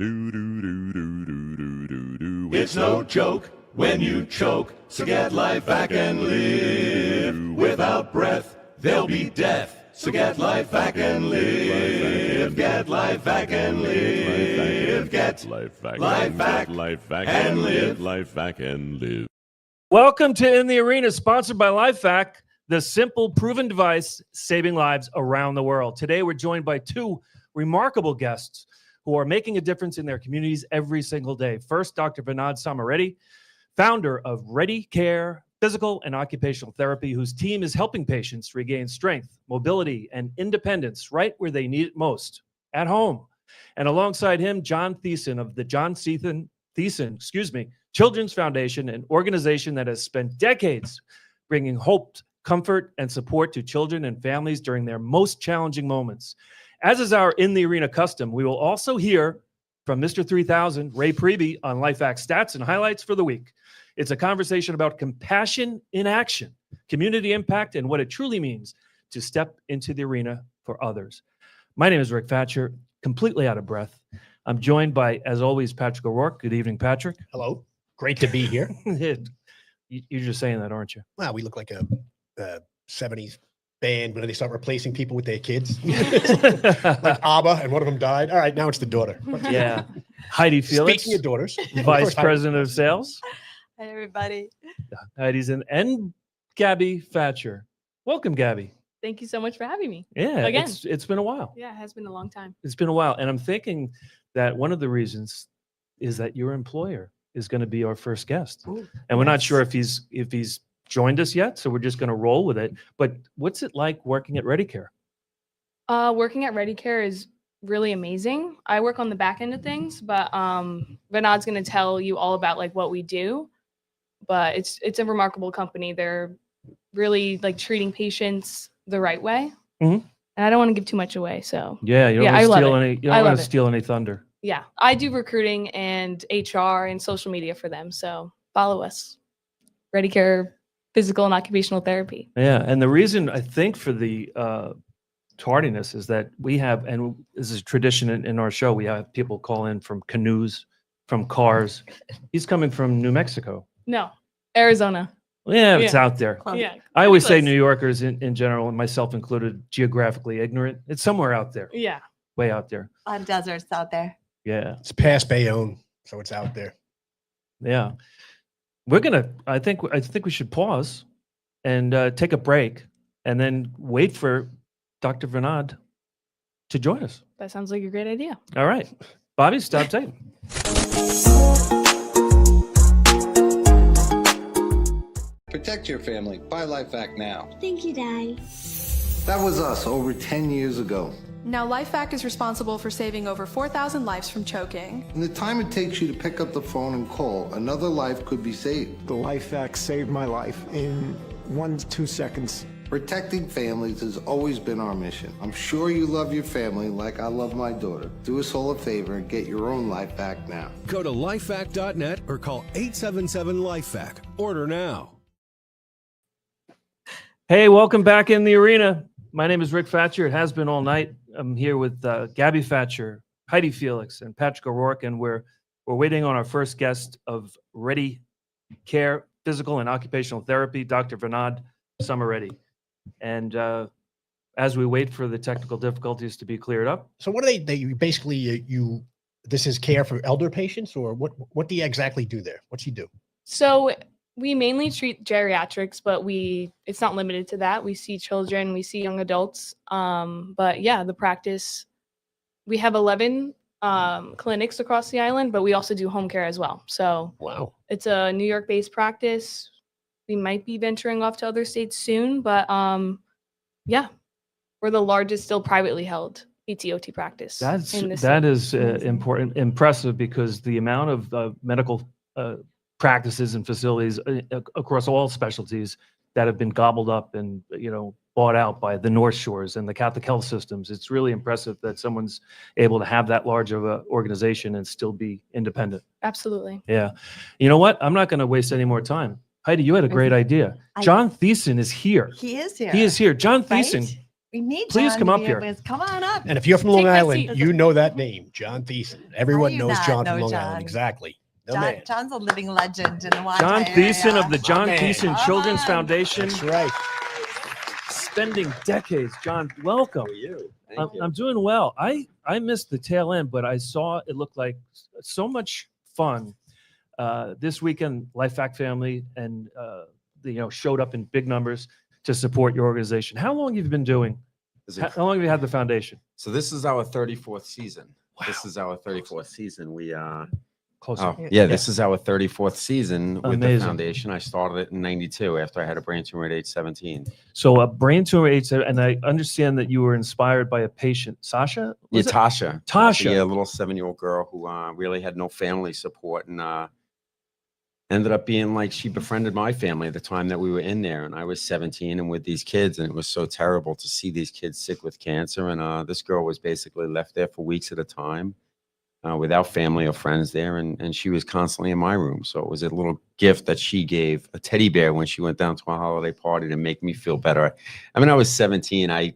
It's no joke when you choke, so get LifeVac and live. Without breath, there'll be death. So get LifeVac and live. Get LifeVac and live. Get LifeVac and live. LifeVac and live. Welcome to In the Arena, sponsored by LifeVac, the simple, proven device saving lives around the world. Today, we're joined by two remarkable guests who are making a difference in their communities every single day. First, Dr. Vinod Samareddy, founder of Ready Care Physical and Occupational Therapy, whose team is helping patients regain strength, mobility, and independence right where they need it most, at home. And alongside him, John Thiessen of the John Thiessen Children's Foundation, an organization that has spent decades bringing hope, comfort, and support to children and families during their most challenging moments. As is our In the Arena custom, we will also hear from Mr. 3000, Ray Priebe, on LifeVac stats and highlights for the week. It's a conversation about compassion in action, community impact, and what it truly means to step into the arena for others. My name is Rick Fatscher, completely out of breath. I'm joined by, as always, Patrick O'Rourke. Good evening, Patrick. Hello. Great to be here. You're just saying that, aren't you? Wow, we look like a 70s band when they start replacing people with their kids. Like ABBA, and one of them died. All right, now it's the daughter. Yeah. Heidi Felix. Speaking of daughters. Vice President of Sales. Hi, everybody. Heidi's in. And Gabby Fatscher. Welcome, Gabby. Thank you so much for having me. Yeah, Again. It's been a while. Yeah, it has been a long time. It's been a while. And I'm thinking that one of the reasons is that your employer is going to be our first guest. Ooh, and we're not nice. sure if he's joined us yet, so we're just going to roll with it. But what's it like working at Ready Care? Working at Ready Care is really amazing. I work on the back end of things, but Vinod's going to tell you all about like what we do. But it's a remarkable company. They're really like treating patients the right way. Mm-hmm. And I don't want to give too much away. So Yeah, you don't I love want it. to steal any. You don't want to steal any thunder. yeah, I do recruiting and HR and social media for them. So follow us. Ready Care Physical and Occupational Therapy. Yeah, and the reason I think for the tardiness is that we have, and this is a tradition in our show, we have people call in from canoes, from cars. He's coming from New Mexico. No, Arizona. Yeah, it's out there. Yeah. I always say close. New Yorkers in general, and myself included, geographically ignorant. It's somewhere out there, Yeah. way out there. A lot of deserts out there. Yeah, It's past Bayonne, so it's out there. yeah. We're gonna. I think we should pause and take a break, and then wait for Dr. Vinod to join us. That sounds like a great idea. All right, Bobby, stop tape. Protect your family. Buy LifeVac now. Thank you, Dad. That was us over 10 years ago. Now LifeVac is responsible for saving over 4,000 lives from choking. In the time it takes you to pick up the phone and call, another life could be saved. The LifeVac saved my life in 1 to 2 seconds. Protecting families has always been our mission. I'm sure you love your family like I love my daughter. Do us all a favor and get your own life back now. Go to lifevac.net or call 877-LifeVac. Order now. Hey, welcome back in the arena. My name is Rick Fatscher. It has been all night. I'm here with Gabby Fatscher, Heidi Felix, and Patrick O'Rourke, and we're waiting on our first guest of Ready Care Physical and Occupational Therapy, Dr. Vinod Samareddy. And as we wait for the technical difficulties to be cleared up. So what do they basically, this is care for elder patients, or what do you exactly do there? What's he do? So we mainly treat geriatrics, but it's not limited to that. We see children, we see young adults. But yeah, the practice, we have 11 clinics across the island, but we also do home care as well. So Wow. It's a New York-based practice. We might be venturing off to other states soon, but yeah, we're the largest still privately held PTOT practice. That is important, impressive, because the amount of medical practices and facilities across all specialties that have been gobbled up and bought out by the North Shores and the Catholic health systems. It's really impressive that someone's able to have that large of an organization and still be independent. Absolutely. Yeah. You know what? I'm not going to waste any more time. Heidi, you had a great idea. John Thiessen is here. He is here. He is here. John Right? Thiessen We need Please John come to up be here. with us. Come on up. And if you're from Long Take my Island, seat. you know that name, John Thiessen. Everyone you knows not John know from Long John? Island. Exactly. The man. John's a living legend in the John Wanta Thiessen area. of the John man. Thiessen Come Children's on. Foundation. That's right. Spending decades. John, welcome. How are you? Thank you. I'm doing well. I missed the tail end, but I saw it looked like so much fun. This weekend, LifeVac family and showed up in big numbers to support your organization. How long have you been doing? How long have you had the foundation? So this is our 34th season. Wow. This is our 34th season. We Closer. this is our 34th season with Amazing. the foundation. I started it in 92 after I had a brain tumor at age 17. So a brain tumor age, and I understand that you were inspired by a patient, Sasha? Yeah, Was it? Tasha. Tasha. Yeah, a little 7-year-old girl who really had no family support and ended up being like she befriended my family at the time that we were in there. And I was 17 and with these kids, and it was so terrible to see these kids sick with cancer. And this girl was basically left there for weeks at a time without family or friends there. And she was constantly in my room. So it was a little gift that she gave, a teddy bear, when she went down to a holiday party to make me feel better. I mean, I was 17. I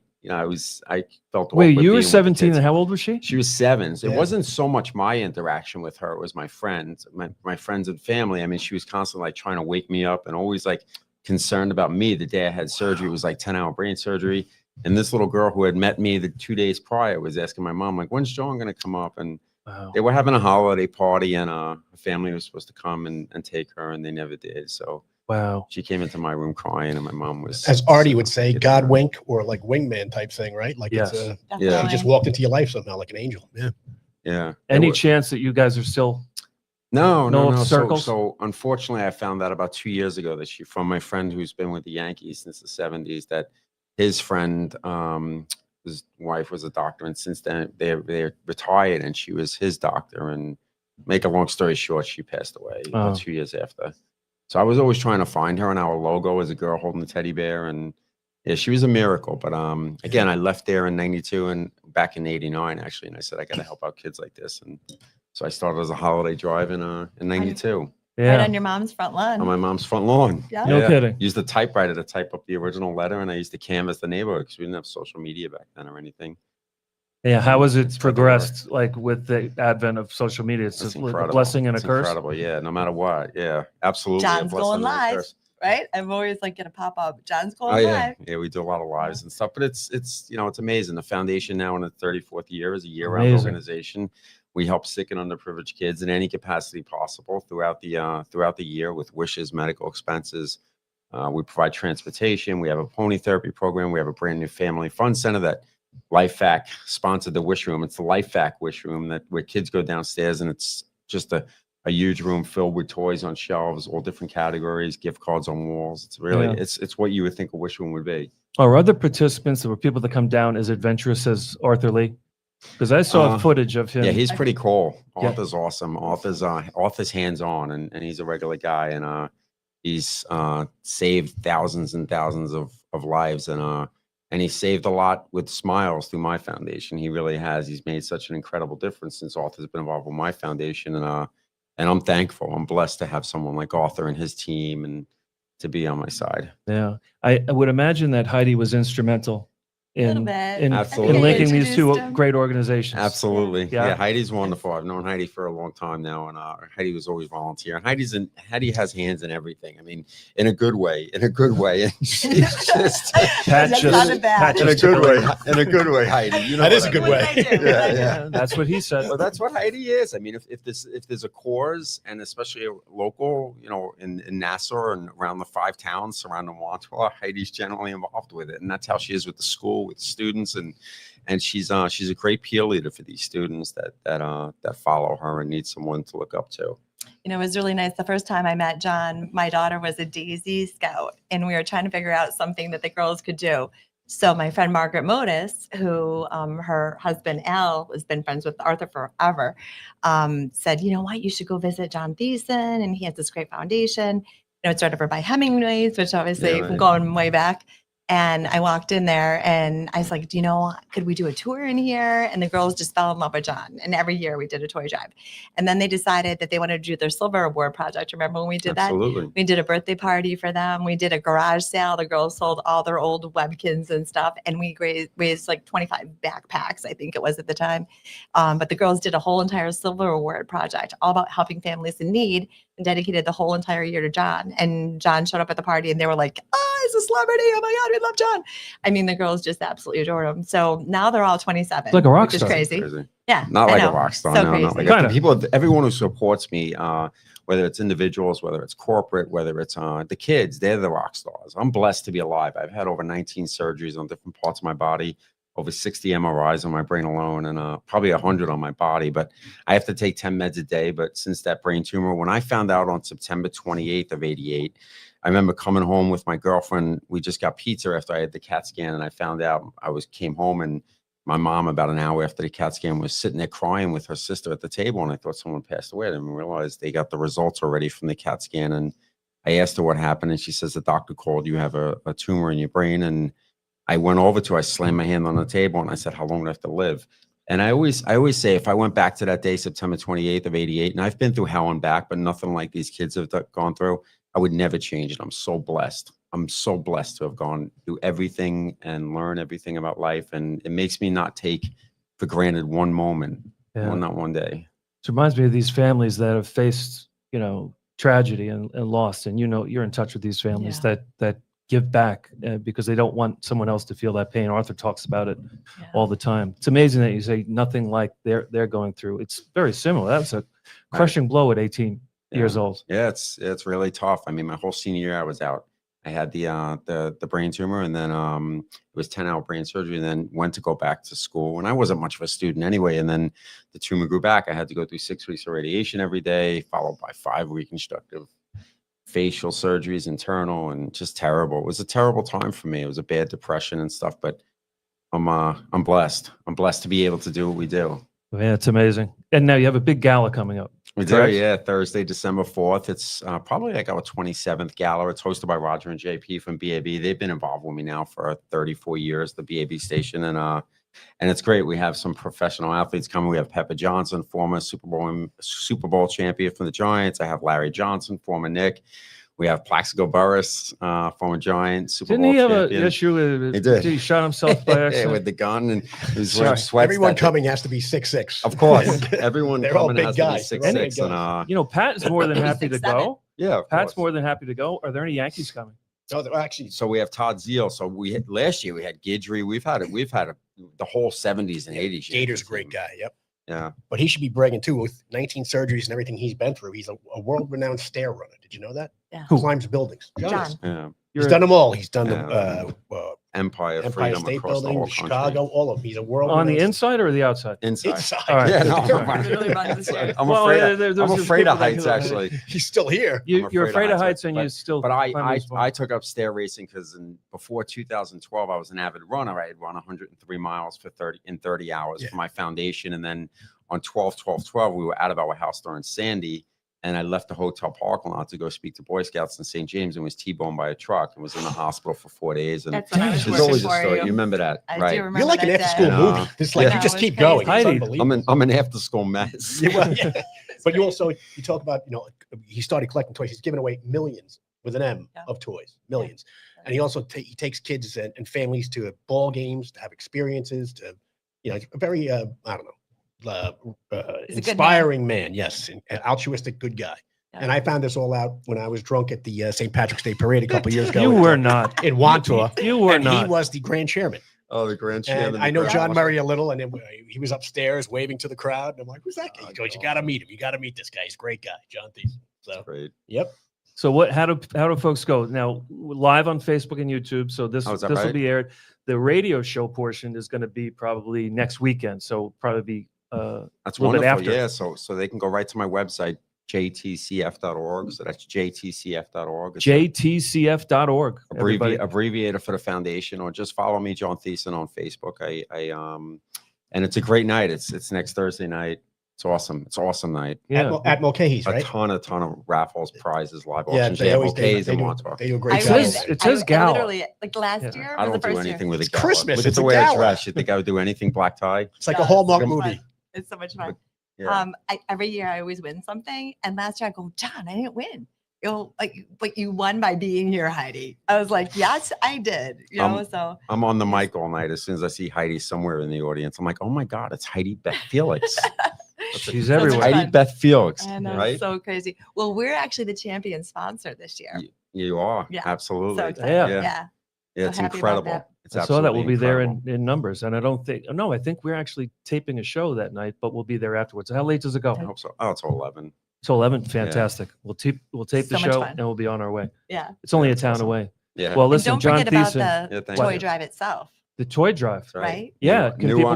felt Wait, awkward you being were with the 17 kids. and how old was she? She was 7. So Yeah. it wasn't so much my interaction with her. It was my friends, my friends and family. I mean, she was constantly like trying to wake me up and always like concerned about me. The day I had surgery, it was like 10-hour brain surgery. And this little girl who had met me the 2 days prior was asking my mom, like, when's John going to come up? And Wow. they were having a holiday party and a family was supposed to come and take her and they never did. So Wow. she came into my room crying and my mom was. As Artie would say, get God her. wink or like wingman type thing, right? Like Yes. it's Yeah. she just walked into your life somehow like an angel. Yeah. Yeah. Any It wa- chance that you guys are still No. No So, circles? so unfortunately, I found out about 2 years ago that from my friend who's been with the Yankees since the 70s, that his friend, his wife was a doctor, and since then they're retired, and she was his doctor. And make a long story short, she passed away about 2 years after. So I was always trying to find her, and our logo is a girl holding a teddy bear, and yeah, she was a miracle. But again, I left there in 92 and back in 89 actually, and I said I got to help out kids like this, and so I started as a holiday drive in 92 Yeah. Right on your mom's front lawn. on my mom's front lawn. Yeah. No kidding. Used the typewriter to type up the original letter, and I used to canvas the neighborhood because we didn't have social media back then or anything. Yeah. How has it It's progressed, like with the advent of social media? It's It's just a incredible. blessing and a It's curse. incredible. Yeah, no matter what. Yeah, absolutely. a John's blessing going and a live, curse. right? I'm always like gonna pop up. John's going Oh yeah, live. yeah. We do a lot of lives and stuff, but it's it's amazing. The foundation now in its 34th year is a year-round Amazing. organization. We help sick and underprivileged kids in any capacity possible throughout the year with wishes, medical expenses. We provide transportation. We have a pony therapy program. We have a brand new family fun center that LifeVac sponsored the wish room. It's the LifeVac wish room where kids go downstairs, and it's just a huge room filled with toys on shelves, all different categories, gift cards on walls. It's really Yeah. it's what you would think a wish room would be. Are other participants or people that come down as adventurous as Arthur Lee? Because I saw footage of him. Yeah, he's pretty cool. Yeah. Arthur's awesome. Arthur's hands-on, and he's a regular guy, and he's saved thousands and thousands of lives, and he saved a lot with smiles through my foundation. He really has. He's made such an incredible difference since Arthur's been involved with my foundation, and I'm thankful. I'm blessed to have someone like Arthur and his team and to be on my side. Yeah. I would imagine that Heidi was instrumental Little in, bit. in, Absolutely. in linking these two Introduced him. great organizations. Absolutely. Yeah. Yeah. Heidi's wonderful. I've known Heidi for a long time now, and Heidi was always volunteering. Heidi has hands in everything. I mean, in a good way. And she's just Pat That's just- not a bad. Pat in a just good took way. it. In a good way, Heidi. You know That what is a I good mean. way. Yeah. That's what he said. Well, that's what Heidi is. I mean, if there's a cause, and especially a local, in Nassau and around the 5 towns surrounding Wantua, Heidi's generally involved with it, and that's how she is with the school, with the students, and she's a great peer leader for these students that follow her and need someone to look up to. It was really nice. The first time I met John, my daughter was a Daisy Scout, and we were trying to figure out something that the girls could do. So my friend Margaret Modis, who her husband Al has been friends with Arthur forever, said, you know what, you should go visit John Thiessen, and he has this great foundation. It's right over by Hemingway's, which obviously Yeah, right. going way back. And I walked in there and I was like, do you know, could we do a tour in here? And the girls just fell in love with John. And every year we did a toy drive. And then they decided that they wanted to do their silver award project. Remember when we did Absolutely. that? We did a birthday party for them. We did a garage sale. The girls sold all their old Webkins and stuff. And we raised like 25 backpacks, I think it was at the time. But the girls did a whole entire silver award project all about helping families in need and dedicated the whole entire year to John. And John showed up at the party and they were like, oh, he's a celebrity. Oh my God, we love John. I mean, the girls just absolutely adore him. So now they're all 27. Like a rock which star. is crazy. Yeah. Not I like a know. rock star. So No, crazy. not like Kinda. people. Everyone who supports me, whether it's individuals, whether it's corporate, whether it's the kids, they're the rock stars. I'm blessed to be alive. I've had over 19 surgeries on different parts of my body, over 60 MRIs on my brain alone, and probably 100 on my body. But I have to take 10 meds a day. But since that brain tumor, when I found out on September 28th of '88, I remember coming home with my girlfriend. We just got pizza after I had the CAT scan, and I found out came home, and my mom, about an hour after the CAT scan, was sitting there crying with her sister at the table, and I thought someone passed away. I didn't realize they got the results already from the CAT scan, and I asked her what happened, and she says the doctor called. You have a tumor in your brain, and I went over to her, I slammed my hand on the table, and I said, how long do I have to live? And I always say, if I went back to that day, September 28th of '88, and I've been through hell and back, but nothing like these kids have gone through, I would never change it. I'm so blessed. I'm so blessed to have gone through everything and learn everything about life. And it makes me not take for granted one moment, not one day. It reminds me of these families that have faced, tragedy and lost. And, you're in touch with these families that give back because they don't want someone else to feel that pain. Arthur talks about it all the time. It's amazing that you say nothing like they're going through. It's very similar. That's a crushing blow at 18 years old. Yeah, it's really tough. I mean, my whole senior year I was out. I had the brain tumor, and then it was 10-hour brain surgery, and then went to go back to school. And I wasn't much of a student anyway. And then the tumor grew back. I had to go through 6 weeks of radiation every day, followed by 5 reconstructive facial surgeries, internal, and just terrible. It was a terrible time for me. It was a bad depression and stuff. But I'm blessed. I'm blessed to be able to do what we do. Yeah, it's amazing. And now you have a big gala coming up. We do, yeah. Thursday, December 4th. It's probably like our 27th gala. It's hosted by Roger and JP from BAB. They've been involved with me now for 34 years, the BAB station. And it's great. We have some professional athletes coming. We have Pepper Johnson, former Super Bowl champion from the Giants. I have Larry Johnson, former Nick. We have Plaxico Burress, former Giant, Super Bowl champion. Didn't he have an issue? He did. He shot himself by accident? with the gun, and he was wearing sweats. Everyone coming has to be 6'6". Of course. Everyone They're all coming big has guys. to be They're all 6'6". big And Pat is more than happy to go. yeah, of Pat's course. more than happy to go. Are there any Yankees coming? No, actually, So we have Todd Zeal. So last year we had Guidry. We've had the whole 70s and 80s. Gator's a great guy. Yep. Yeah. But he should be bragging too. With 19 surgeries and everything he's been through, he's a world-renowned stair runner. Did you know that? Yeah. Who climbs buildings? John. Yeah. He's done them all. He's done Yeah. the Empire Empire Freedom State across the Building, whole Chicago, country. all of them. He's a world On the inside or the outside? Inside. inside. All right. Yeah, no, Literally runs the stairs. I'm Well, afraid. there's I'm just afraid people of that heights. do that. Actually, He's still here. You're afraid of heights and you but- still. But I climb these I took up stair racing because before 2012 I was an avid runner. I had run 103 miles in 30 hours for my foundation, and then on 12/12/12 we were out of our house during Sandy, and I left the hotel parking lot to go speak to Boy Scouts in St. James and was T-boned by a truck and was in the hospital for 4 days. And That's when I was there's working always a for story. you. You remember that, I right? do remember You're like an that after-school day. movie. It's like Yeah. you just That keep was going. crazy. It's unbelievable. I'm an after-school mess. Yeah, well, yeah. But you also talk about he started collecting toys. He's giving away millions with an M of toys, millions. And he also he takes kids and families to ball games to have experiences. To a very I don't know inspiring man. Yes, an altruistic good guy. And I found this all out when I was drunk at the St. Patrick's Day Parade a couple years ago. You were not. in Wantor. You were and not. He was the grand chairman. Oh, the grand And chairman. I know John Murray a little, and he was upstairs waving to the crowd. And I'm like, "Who's that guy?" He goes, "You got to meet him. You got to meet this guy. He's a great guy, John Thiessen." So, Great. yep. So how do folks go now? Live on Facebook and YouTube. So this Oh, is that will right? be aired. The radio show portion is going to be probably next weekend. So probably be That's a little bit wonderful. after. Yeah. So they can go right to my website, jtcf.org. So that's jtcf.org. It's jtcf.org. everybody. abbreviator for the foundation, or just follow me, John Thiessen, on Facebook. And it's a great night. It's next Thursday night. It's awesome. It's an awesome night. Yeah. At Mulcahy's, right? A ton of raffles, prizes, live Yeah, auctions. they Yeah, always Mulcahy's they and do, Montauk. they do a great I job. says- went- it says I gala. literally, like last Yeah. year, I was don't the do first anything year. with a It's gala. Christmas, Look it's at a the way I gala. dress. You think I would do anything black tie? It's like a Yes. Hallmark It's movie. fun. It's so much fun. Yeah. Every year I always win something, and last year I go, John, I didn't win. You know, like you won by being here, Heidi. I was like, yes, I did. You know, so I'm on the mic all night. As soon as I see Heidi somewhere in the audience, I'm like, oh my God, it's Heidi Beth Felix. She's so much everywhere. Heidi fun. Beth Felix, I know, right? it's so crazy. Well, we're actually the champion sponsor this year. You are. Yeah. Absolutely. So excited. Yeah. Yeah. Yeah, it's so happy about incredible. that. It's I saw that we'll absolutely be there incredible. in numbers, and I don't think. No, I think we're actually taping a show that night, but we'll be there afterwards. How late does it go? I hope so. Oh, it's 11. So 11. Fantastic. We'll tape the So much show, fun. and we'll be on our way. Yeah. It's only a That's town awesome. away. Yeah. Well, And listen, don't John forget about Thiessen, Yeah, the thank toy you. drive itself, the toy drive. That's right? Yeah, New, can new people-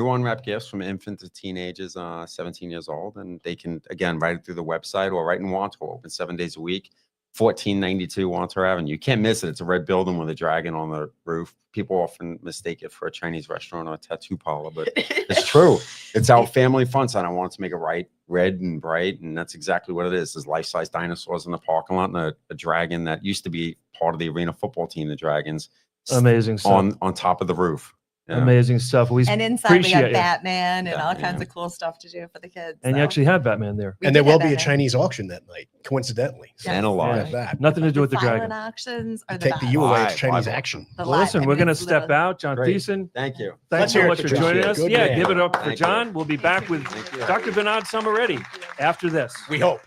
unwrapped gifts from infant to teenagers, 17 years old, and they can again write it through the website or right in Wantor. Open 7 days a week. 1492 Wantor Avenue. You can't miss it. It's a red building with a dragon on the roof. People often mistake it for a Chinese restaurant or a tattoo parlor, but it's true. It's our family fun side. I wanted to make it red and bright, and that's exactly what it is. There's life-size dinosaurs in the parking lot and a dragon that used to be part of the arena football team, the Dragons, Amazing stuff. on top of the roof. Yeah. Amazing stuff. We And inside we appreciate got you. All Batman. kinds of cool stuff to do for the kids. And you so. actually had Batman there. We And there did have will be a Batman. Chinese auction that night, coincidentally. So And a Yes. lot. there's that. Nothing to do with the silent dragon. auctions or the Take the best? U away, it's Live Chinese auction. action. The Well, live. listen, I we're mean, going to it's step literally- out. John Great. Thiessen, Thank you. thanks Let's so hear it much for for John. joining us. Good Yeah, man. give it up for Thank you. John. We'll be back with Thank you. Dr. Vinod Samaretti after this. We hope.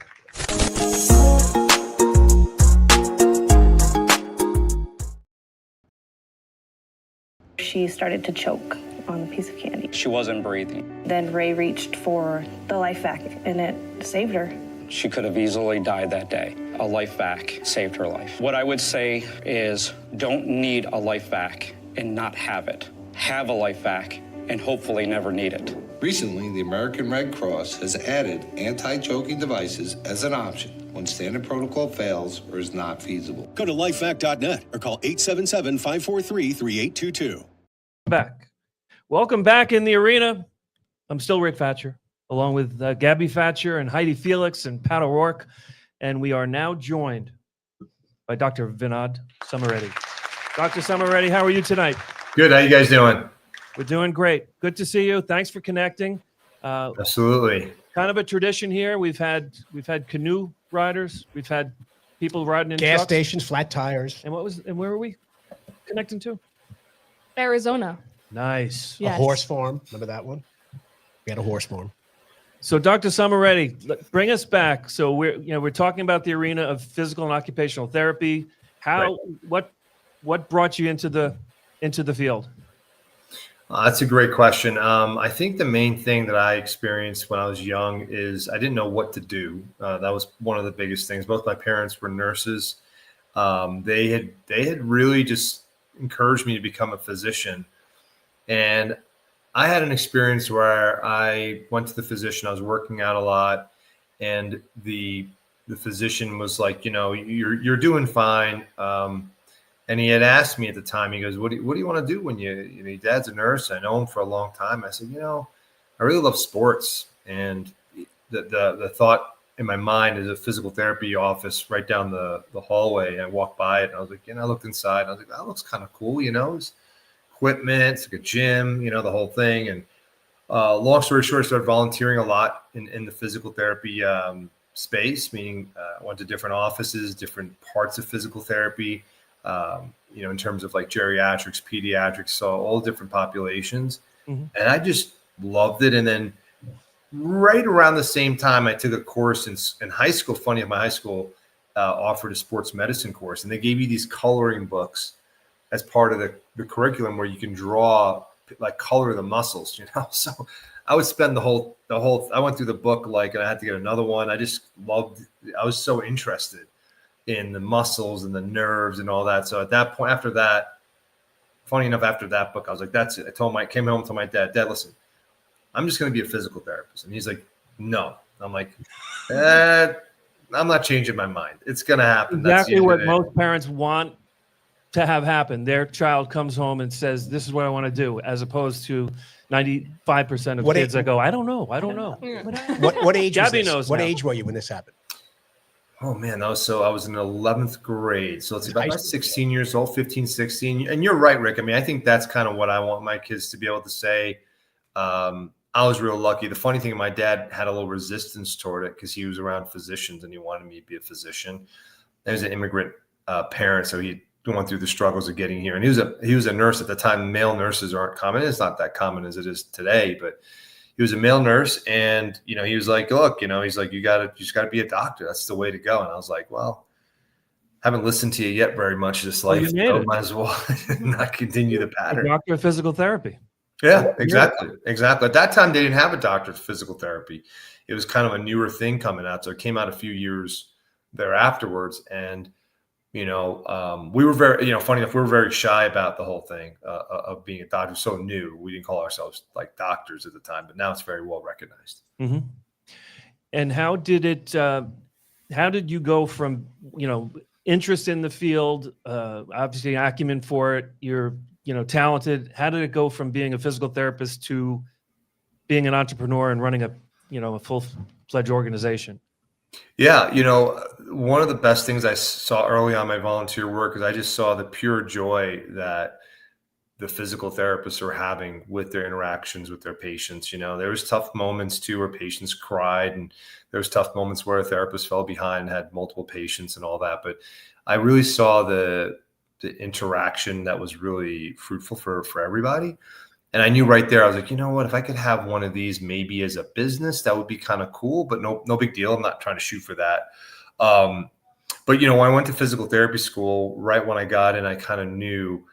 She started to choke on a piece of candy. She wasn't breathing. Then Ray reached for the LifeVac and it saved her. She could have easily died that day. A LifeVac saved her life. What I would say is don't need a LifeVac and not have it. Have a LifeVac and hopefully never need it. Recently, the American Red Cross has added anti-choking devices as an option when standard protocol fails or is not feasible. Go to lifevac.net or call 877-543-3822. Back. Welcome back in the arena. I'm still Rick Fatscher, along with Gabby Fatscher and Heidi Felix and Pat O'Rourke. And we are now joined by Dr. Vinod Samaretti. Dr. Samaretti, how are you tonight? Good. How you guys doing? We're doing great. Good to see you. Thanks for connecting. Absolutely. Kind of a tradition here. We've had canoe riders. We've had people riding in Gas trucks. stations, flat tires. And where were we connecting to? Arizona. Nice. Yes. A horse farm. Remember that one? We had a horse farm. So, Dr. Samaretti, bring us back. So we're talking about the arena of physical and occupational therapy. What brought you into the field? That's a great question. I think the main thing that I experienced when I was young is I didn't know what to do. That was one of the biggest things. Both my parents were nurses. They had really just encouraged me to become a physician. And I had an experience where I went to the physician. I was working out a lot, and the physician was like, you're doing fine. And he had asked me at the time, he goes, what do you want to do when your dad's a nurse? I know him for a long time. I said, I really love sports. And the thought in my mind is a physical therapy office right down the hallway. And I walked by it and I was like, I looked inside and I was like, that looks kind of cool. It's equipment, it's like a gym, the whole thing. And long story short, I started volunteering a lot in the physical therapy space, meaning I went to different offices, different parts of physical therapy. In terms of like geriatrics, pediatrics, so all different populations. Mm-hmm. And I just loved it. And then right around the same time, I took a course in high school. Funny, my high school offered a sports medicine course, and they gave you these coloring books as part of the curriculum where you can draw, like color the muscles, So I would spend the whole, I went through the book, and I had to get another one. I just loved, I was so interested in the muscles and the nerves and all that. So at that point, after that, funny enough, after that book, I was like, that's it. Came home to my dad, listen, I'm just going to be a physical therapist. And he's like, no. I'm like, I'm not changing my mind. It's going to happen. Exactly what most parents want to have happen? Their child comes home and says, "This is what I want to do," as opposed to 95% of What kids age- that go, "I don't know. I don't know." What age was Gabby this? knows What now. age were you when this happened? Oh man, I was in 11th grade. So it's about 16 years old, 15, 16. And you're right, Rick. I mean, I think that's kind of what I want my kids to be able to say. I was real lucky. The funny thing, my dad had a little resistance toward it because he was around physicians and he wanted me to be a physician. He was an immigrant parent, so he went through the struggles of getting here. And he was a nurse at the time. Male nurses aren't common. It's not that common as it is today, but he was a male nurse, and he was like, "Look, he's like, you just gotta be a doctor. That's the way to go." And I was like, "Well, haven't listened to you yet very much this life, you made so it. might as well not continue the A pattern." doctor of physical therapy. Yeah, exactly. At that time, they didn't have a doctor of physical therapy. It was kind of a newer thing coming out, so it came out a few years there afterwards, and we were very, funny enough, we were very shy about the whole thing of being a doctor. So new. We didn't call ourselves like doctors at the time, but now it's very well recognized. Mm-hmm. And how did you go from, interest in the field, obviously acumen for it, you're, talented. How did it go from being a physical therapist to being an entrepreneur and running a full-fledged organization? Yeah, one of the best things I saw early on my volunteer work is I just saw the pure joy that the physical therapists are having with their interactions with their patients. There was tough moments too where patients cried, and there was tough moments where a therapist fell behind and had multiple patients and all that. But I really saw the interaction that was really fruitful for everybody. And I knew right there, I was like, you know what, if I could have one of these maybe as a business, that would be kind of cool, but no big deal. I'm not trying to shoot for that. But, when I went to physical therapy school, right when I got in, I kind of knew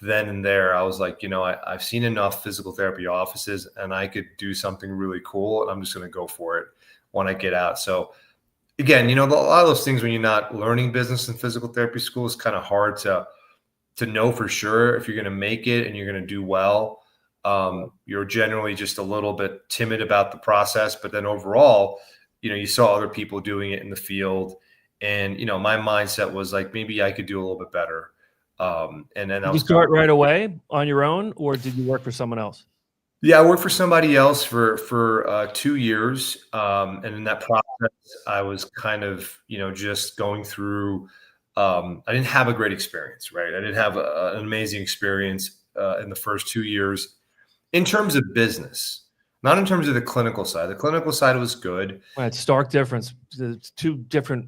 then and there, I was like, I've seen enough physical therapy offices and I could do something really cool, and I'm just going to go for it when I get out. So again, a lot of those things when you're not learning business in physical therapy school, is kind of hard to know for sure if you're going to make it and you're going to do well. You're generally just a little bit timid about the process, but then overall, you saw other people doing it in the field, and my mindset was like, maybe I could do a little bit better. And then Did you start right away on your own, or did you work for someone else? Yeah, I worked for somebody else for 2 years, and in that process, I was kind of just going through. I didn't have a great experience, right? I didn't have an amazing experience in the first 2 years. In terms of business, not in terms of the clinical side. The clinical side was good. Well, it's stark difference. It's two different,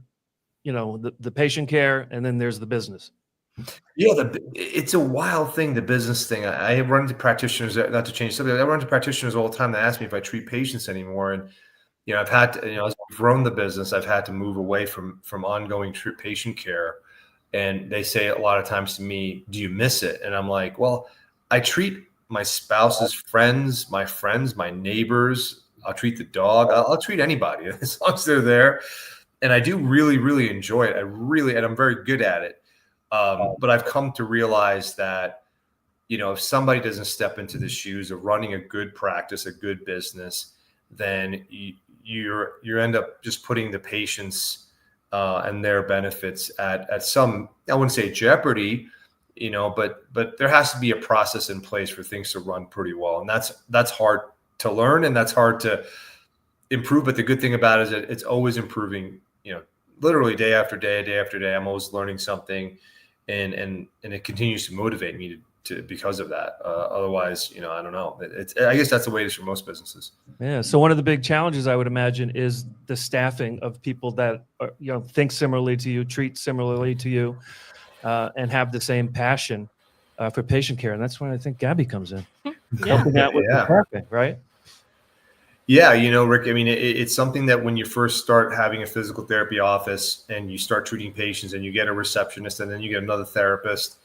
the patient care, and then there's the business. Yeah, it's a wild thing, the business thing. I run into practitioners, not to change subject, I run into practitioners all the time that ask me if I treat patients anymore. And, I've had to, as we've grown the business, I've had to move away from ongoing patient care. And they say a lot of times to me, "Do you miss it?" And I'm like, well, I treat my spouse's friends, my neighbors. I'll treat the dog. I'll treat anybody as long as they're there. And I do really, really enjoy it. And I'm very good at it. But I've come to realize that, if somebody doesn't step into the shoes of running a good practice, a good business, then you end up just putting the patients and their benefits at some, I wouldn't say jeopardy, but there has to be a process in place for things to run pretty well. And that's hard to learn, and that's hard to improve. But the good thing about it is that it's always improving, literally day after day, day after day. I'm always learning something, and it continues to motivate me to because of that. Otherwise, I don't know. I guess that's the way it is for most businesses. Yeah. So one of the big challenges, I would imagine, is the staffing of people that are, think similarly to you, treat similarly to you, and have the same passion for patient care. And that's when I think Gabby comes in. Helping out with the staffing, right? Yeah, Rick, I mean, it's something that when you first start having a physical therapy office and you start treating patients and you get a receptionist and then you get another therapist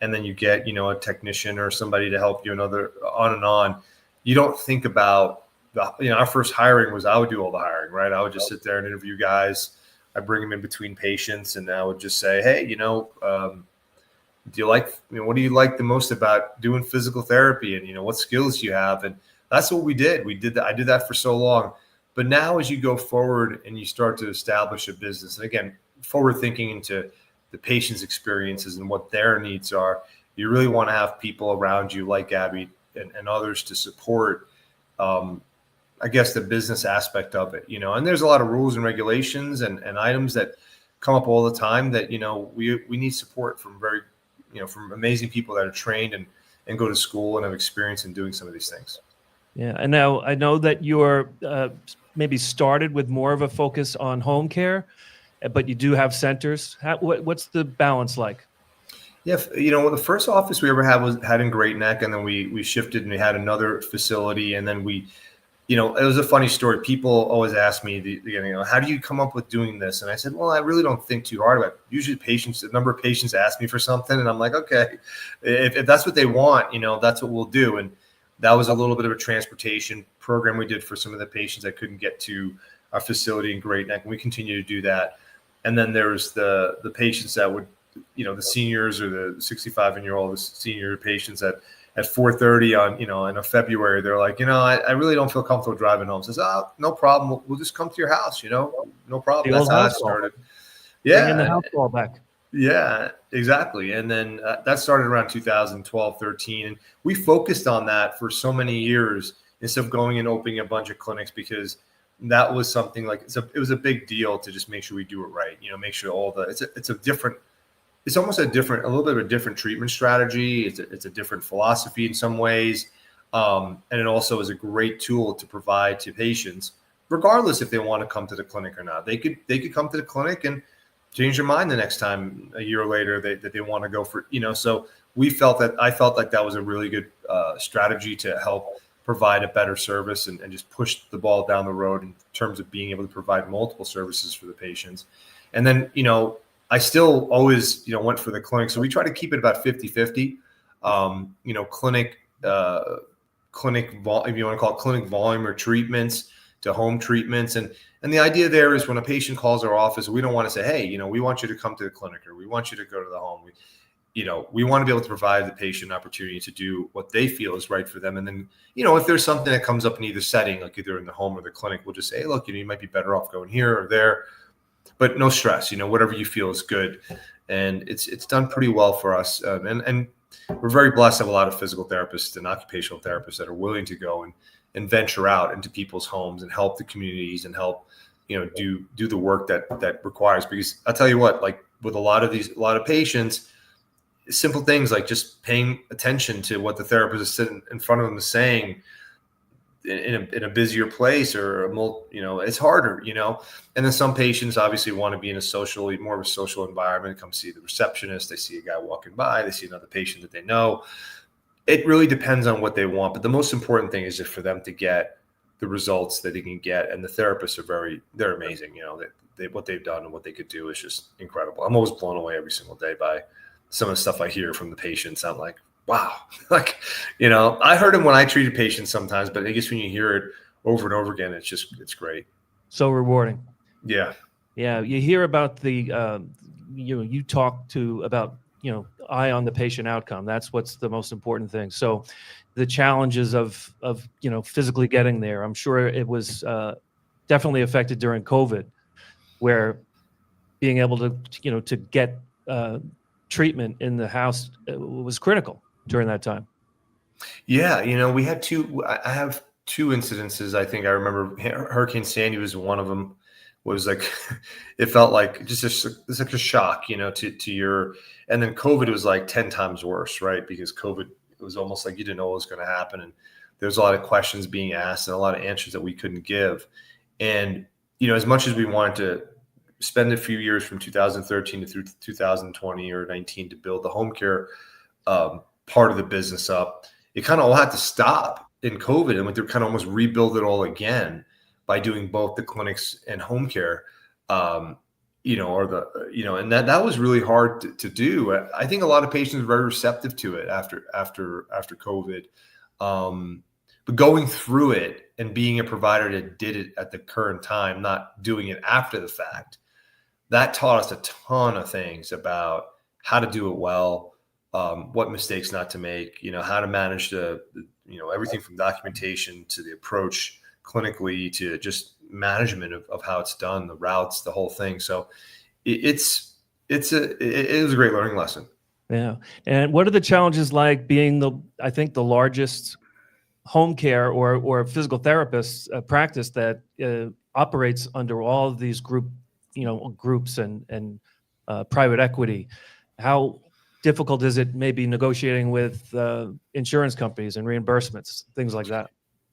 and then you get, a technician or somebody to help you, another on and on, you don't think about our first hiring was I would do all the hiring, right? I would just sit there and interview guys. I bring them in between patients and I would just say, hey, do you like, what do you like the most about doing physical therapy, and, what skills you have? And that's what we did. I did that for so long. But now as you go forward and you start to establish a business, and again, forward thinking into the patient's experiences and what their needs are. You really want to have people around you like Abby and others to support, I guess, the business aspect of it, and there's a lot of rules and regulations and items that come up all the time that, we need support from from amazing people that are trained and go to school and have experience in doing some of these things. Yeah. And now I know that you're maybe started with more of a focus on home care, but you do have centers. What's the balance like? Yeah, the first office we ever had in Great Neck, and then we shifted and we had another facility, and then we, it was a funny story. People always ask me, how do you come up with doing this? And I said, well, I really don't think too hard about it. Usually the number of patients ask me for something, and I'm like, okay, if that's what they want, that's what we'll do. And that was a little bit of a transportation program we did for some of the patients that couldn't get to our facility in Great Neck, and we continue to do that. And then there's the patients that would, the seniors or the 65-year-old senior patients at 4:30 on, in a February, they're like, I really don't feel comfortable driving home. Says, oh, no problem. We'll just come to your house, no problem. That's how it started. Yeah. Bringing the house call back. Yeah, exactly. And then that started around 2012, 13. And we focused on that for so many years instead of going and opening a bunch of clinics, because that was something like, it was a big deal to just make sure we do it right. Make sure it's almost a little bit of a different treatment strategy. It's a different philosophy in some ways. And it also is a great tool to provide to patients, regardless if they want to come to the clinic or not. They could come to the clinic and change their mind the next time a year later that they want to go for, so I felt like that was a really good strategy to help provide a better service and just push the ball down the road in terms of being able to provide multiple services for the patients. And then, I still always, went for the clinic. So we try to keep it about 50-50, clinic, if you want to call it clinic volume or treatments to home treatments. And the idea there is when a patient calls our office, we don't want to say, hey, we want you to come to the clinic or we want you to go to the home. We want to be able to provide the patient an opportunity to do what they feel is right for them. And then, if there's something that comes up in either setting, like either in the home or the clinic, we'll just say, hey, look, you might be better off going here or there. But no stress, whatever you feel is good. And it's done pretty well for us. And we're very blessed to have a lot of physical therapists and occupational therapists that are willing to go and venture out into people's homes and help the communities and help, do the work that requires. Because I'll tell you what, like with a lot of patients, simple things like just paying attention to what the therapist is sitting in front of them is saying in a busier place or it's harder, and then some patients obviously want to be in more of a social environment, come see the receptionist, they see a guy walking by, they see another patient that they know. It really depends on what they want. But the most important thing is just for them to get the results that they can get. And the therapists they're amazing. What they've done and what they could do is just incredible. I'm always blown away every single day by some of the stuff I hear from the patients. I'm like, wow. I heard him when I treated patients sometimes, but I guess when you hear it over and over again, it's great. So rewarding. Yeah. Yeah. You hear about you talk about, eye on the patient outcome. That's what's the most important thing. So the challenges of physically getting there, I'm sure it was definitely affected during COVID, where being able to get treatment in the house was critical during that time. Yeah. We had I have two incidences. I think I remember Hurricane Sandy was one of them. Was like, it felt like it's like a shock, to your, and then COVID was like 10 times worse, right? Because COVID, it was almost like you didn't know what was going to happen. And there's a lot of questions being asked and a lot of answers that we couldn't give. And, as much as we wanted to spend a few years from 2013 to through 2020 or 19 to build the home care part of the business up, it kind of all had to stop in COVID, and we had to kind of almost rebuild it all again by doing both the clinics and home care, and that was really hard to do. I think a lot of patients were very receptive to it after COVID. But going through it and being a provider that did it at the current time, not doing it after the fact, that taught us a ton of things about how to do it well, what mistakes not to make, how to manage everything from documentation to the approach clinically to just management of how it's done, the routes, the whole thing. So it's it was a great learning lesson. Yeah. And what are the challenges like being I think the largest home care or physical therapist practice that operates under all of these groups and private equity? How difficult is it maybe negotiating with insurance companies and reimbursements, things like that?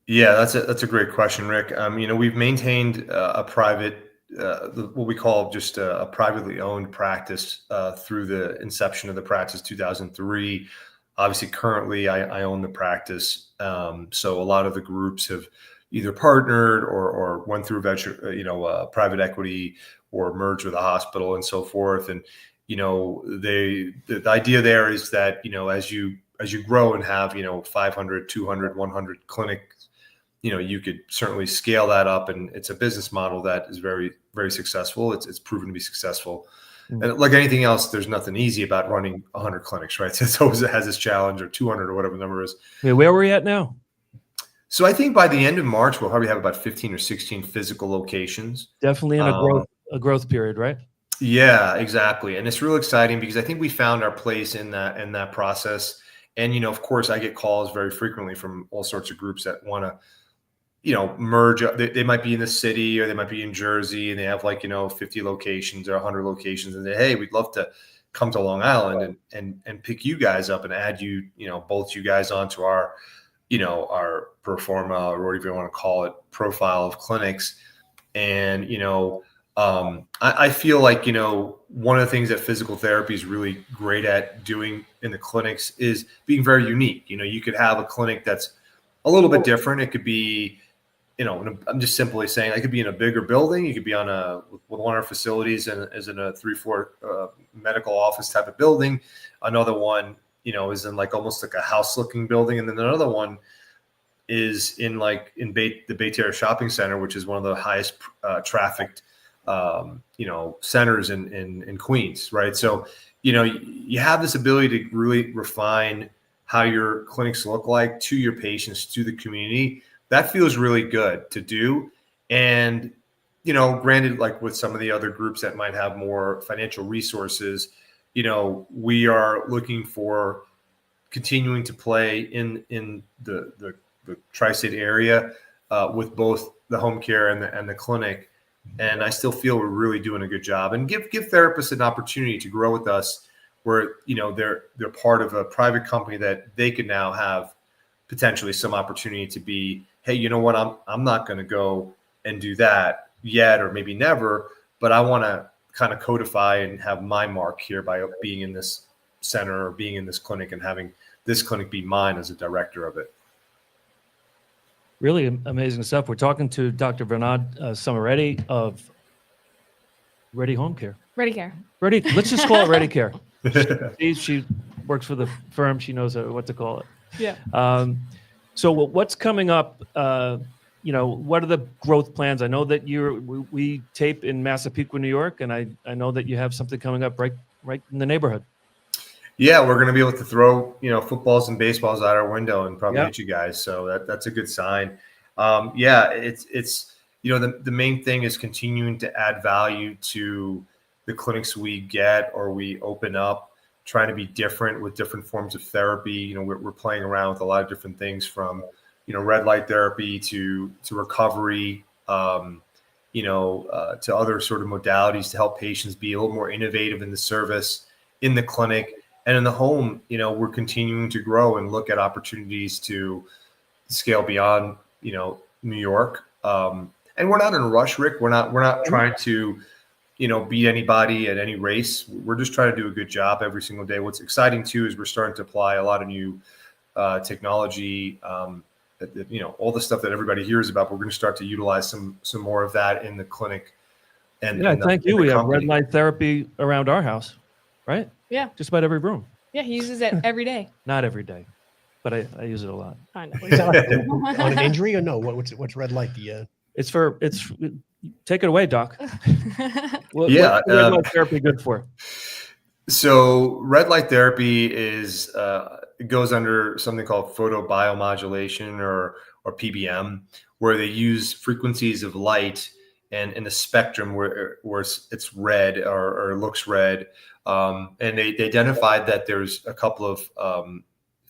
Yeah, that's a great question, Rick. We've maintained a private, what we call just a privately owned practice through the inception of the practice, 2003. Obviously, currently I own the practice, so a lot of the groups have either partnered or went through venture, private equity, or merged with a hospital and so forth. And the idea there is that as you grow and have 500, 200, 100 clinics, you could certainly scale that up, and it's a business model that is very, very successful. It's proven to be successful. And like anything else, there's nothing easy about running 100 clinics, right? So it always has this challenge, or 200 or whatever the number is. Yeah, where are we at now? So I think by the end of March, we'll probably have about 15 or 16 physical locations. Definitely in a growth period, right? Yeah, exactly. And it's real exciting because I think we found our place in that process. And, of course, I get calls very frequently from all sorts of groups that want to, merge. They might be in the city, or they might be in Jersey, and they have 50 locations or 100 locations, and they, hey, we'd love to come to Long Island and pick you guys up and add both you guys onto our, our pro forma, or whatever you want to call it, profile of clinics. And, I feel like, one of the things that physical therapy is really great at doing in the clinics is being very unique. You could have a clinic that's a little bit different. It could be, I'm just simply saying, I could be in a bigger building. You could be with one of our facilities and is in a 3-floor medical office type of building. Another one, is in almost like a house looking building. And then another one is in the Bay Terre Shopping Center, which is one of the highest trafficked, centers in Queens. Right. So, you have this ability to really refine how your clinics look like to your patients, to the community. That feels really good to do. And, granted, with some of the other groups that might have more financial resources, we are looking for continuing to play in the tri-state area with both the home care and the clinic. And I still feel we're really doing a good job, and give therapists an opportunity to grow with us, where, they're part of a private company that they can now have potentially some opportunity to be, hey, you know what, I'm not going to go and do that yet, or maybe never, but I want to kind of codify and have my mark here by being in this center or being in this clinic and having this clinic be mine as a director of it. Really amazing stuff. We're talking to Dr. Bernard Samaretti of Ready Home Care. Ready Care. Ready. Let's just call it Ready Care. She works for the firm. She knows what to call it. Yeah. So what's coming up? What are the growth plans? I know that we tape in Massapequa, New York, and I know that you have something coming up right in the neighborhood. Yeah, we're going to be able to throw footballs and baseballs out our window and probably hit you guys. So that's a good sign. It's the main thing is continuing to add value to the clinics we get or we open up, trying to be different with different forms of therapy. We're playing around with a lot of different things, from red light therapy to recovery, to other sort of modalities to help patients be a little more innovative in the service in the clinic. And in the home, we're continuing to grow and look at opportunities to scale beyond, New York. And we're not in a rush, Rick. We're not trying to, beat anybody at any race. We're just trying to do a good job every single day. What's exciting too is we're starting to apply a lot of new technology, all the stuff that everybody hears about. But we're going to start to utilize some more of that in the clinic. And thank you. We have red light therapy around our house, right? Yeah. Just about every room. Yeah, he uses it every day. Not every day, but I use it a lot. I know. Is that on an injury or no? What's red light? It's take it away, Doc. What's red light therapy good for? So red light therapy is it goes under something called photobiomodulation or PBM, where they use frequencies of light and in the spectrum where it's red or looks red. And they identified that there's a couple of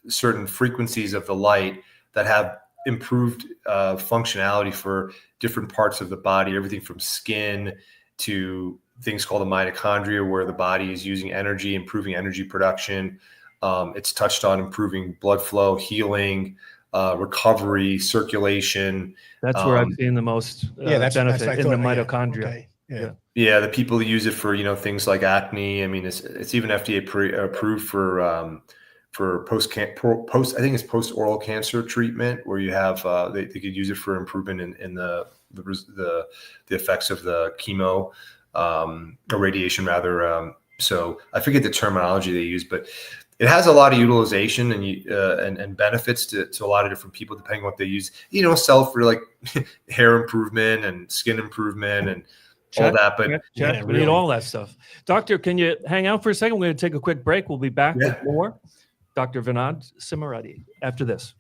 certain frequencies of the light that have improved functionality for different parts of the body, everything from skin to things called the mitochondria, where the body is using energy, improving energy production. It's touched on improving blood flow, healing, recovery, circulation. That's where I've seen the most benefit in the mitochondria. Okay. Yeah, the people who use it for things like acne. I mean, it's even FDA approved for post I think it's post oral cancer treatment, where you have they could use it for improvement in the effects of the chemo or radiation rather. So I forget the terminology they use, but it has a lot of utilization and benefits to a lot of different people depending on what they use. Sell for like hair improvement and skin improvement and all that. But check. We need all that stuff. Doctor, can you hang out for a second? We're going to take a quick break. We'll be back with more. Dr. Vinod Simmarati after this.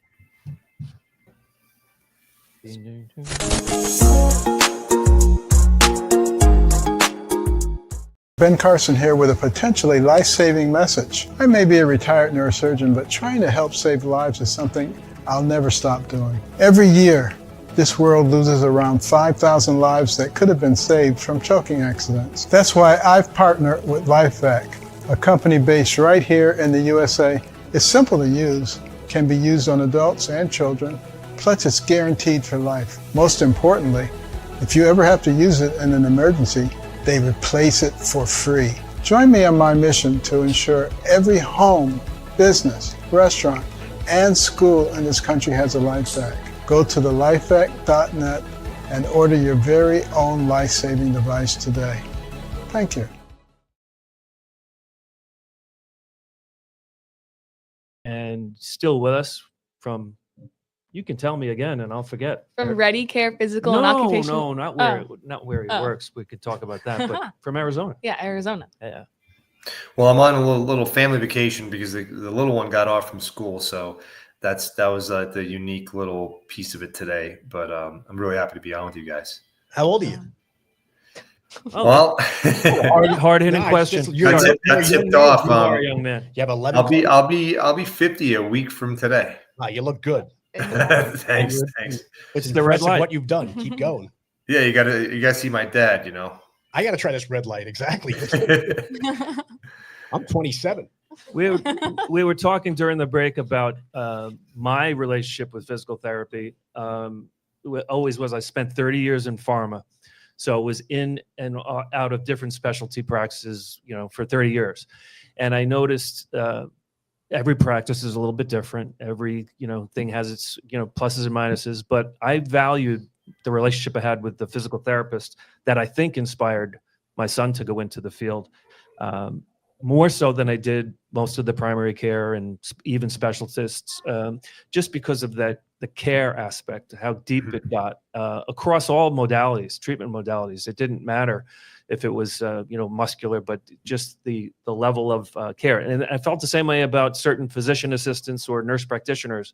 Ben Carson here with a potentially life-saving message. I may be a retired neurosurgeon, but trying to help save lives is something I'll never stop doing. Every year, this world loses around 5,000 lives that could have been saved from choking accidents. That's why I've partnered with LifeVac, a company based right here in the USA. It's simple to use, can be used on adults and children, plus it's guaranteed for life. Most importantly, if you ever have to use it in an emergency, they replace it for free. Join me on my mission to ensure every home, business, restaurant, and school in this country has a LifeVac. Go to thelifevac.net and order your very own life-saving device today. Thank you. And still with us from, you can tell me again and I'll forget. From Ready Care Physical and Occupational. No, not where he works. We could talk about that, but from Arizona. Yeah, Arizona. Yeah. Well, I'm on a little family vacation because the little one got off from school, so that was the unique little piece of it today. But I'm really happy to be on with you guys. How old are you? Oh. Well, hard hitting question. That tipped off. You are a young man. You have 11. I'll be 50 a week from today. Wow, you look good. Thanks. It's the red light. What you've done. Keep going. Yeah, you gotta see my dad. I gotta try this red light. Exactly. I'm 27. We were talking during the break about my relationship with physical therapy. Always was. I spent 30 years in pharma, so it was in and out of different specialty practices, for 30 years, and I noticed every practice is a little bit different. Every thing has its pluses and minuses, but I valued the relationship I had with the physical therapist that I think inspired my son to go into the field. More so than I did most of the primary care and even specialists, just because of the care aspect, how deep it got across all modalities, treatment modalities. It didn't matter if it was muscular, but just the level of care. And I felt the same way about certain physician assistants or nurse practitioners.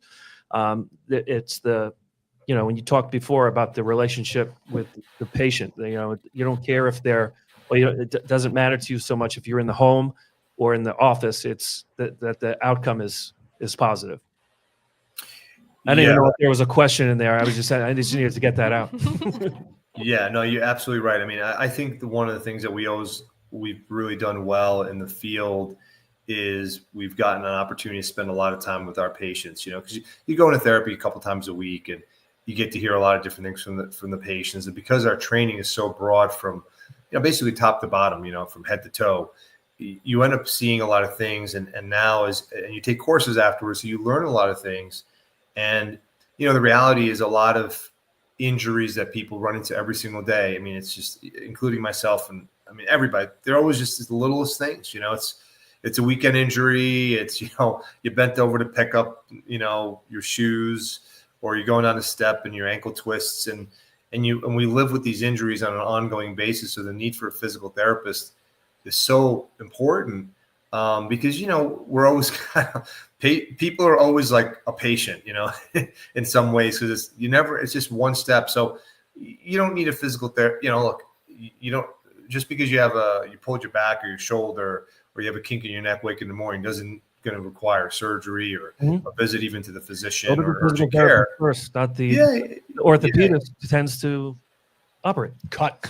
It's when you talked before about the relationship with the patient, you don't care if they're, it doesn't matter to you so much if you're in the home or in the office. It's that the outcome is positive. I didn't even know if there was a question in there. I just needed to get that out. Yeah, no, you're absolutely right. I mean, I think one of the things that we've really done well in the field is we've gotten an opportunity to spend a lot of time with our patients, because you go into therapy a couple times a week and you get to hear a lot of different things from the patients. And because our training is so broad from, basically top to bottom, from head to toe, you end up seeing a lot of things. And now and you take courses afterwards, so you learn a lot of things. And, the reality is a lot of injuries that people run into every single day. I mean, it's just, including myself and everybody, they're always just the littlest things, it's a weekend injury. It's, you bent over to pick up, your shoes, or you're going down a step and your ankle twists and we live with these injuries on an ongoing basis. So the need for a physical therapist is so important because, we're always people are always like a patient, in some ways, because it's just one step. So you don't need a physical therapy. You know, look, you don't, just because you pulled your back or your shoulder or you have a kink in your neck wake in the morning doesn't going to require surgery or a visit even to the physician Go to the or physical urgent care. first, not the orthopedist tends to operate. Cut.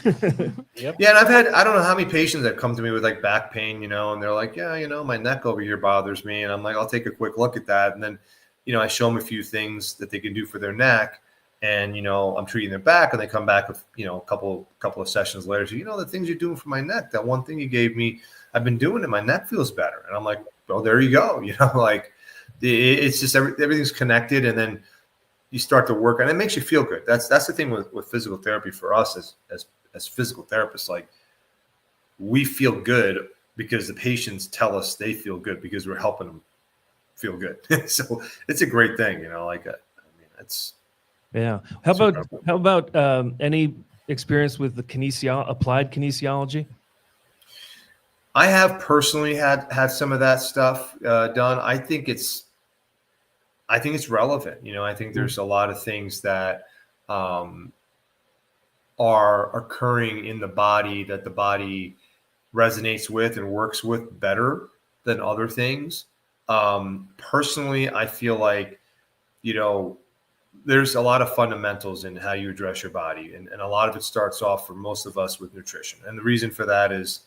Yeah, and I don't know how many patients that come to me with like back pain, you know, and they're like, yeah, you know, my neck over here bothers me. And I'm like, I'll take a quick look at that. And then, you know, I show them a few things that they can do for their neck. And, you know, I'm treating their back, and they come back with, you know, a couple of sessions later. So, you know, the things you're doing for my neck, that one thing you gave me, I've been doing it. My neck feels better. And I'm like, well, there you go. You know, like it's just everything's connected. And then you start to work, and it makes you feel good. That's the thing with physical therapy for us as physical therapists. Like, we feel good because the patients tell us they feel good because we're helping them feel good. So it's a great thing, you know, like, I mean, it's. Yeah. How about any experience with the applied kinesiology? I have personally had some of that stuff done. I think it's relevant. You know, I think there's a lot of things that are occurring in the body that the body resonates with and works with better than other things. Personally, I feel like, you know, there's a lot of fundamentals in how you address your body. And a lot of it starts off for most of us with nutrition. And the reason for that is,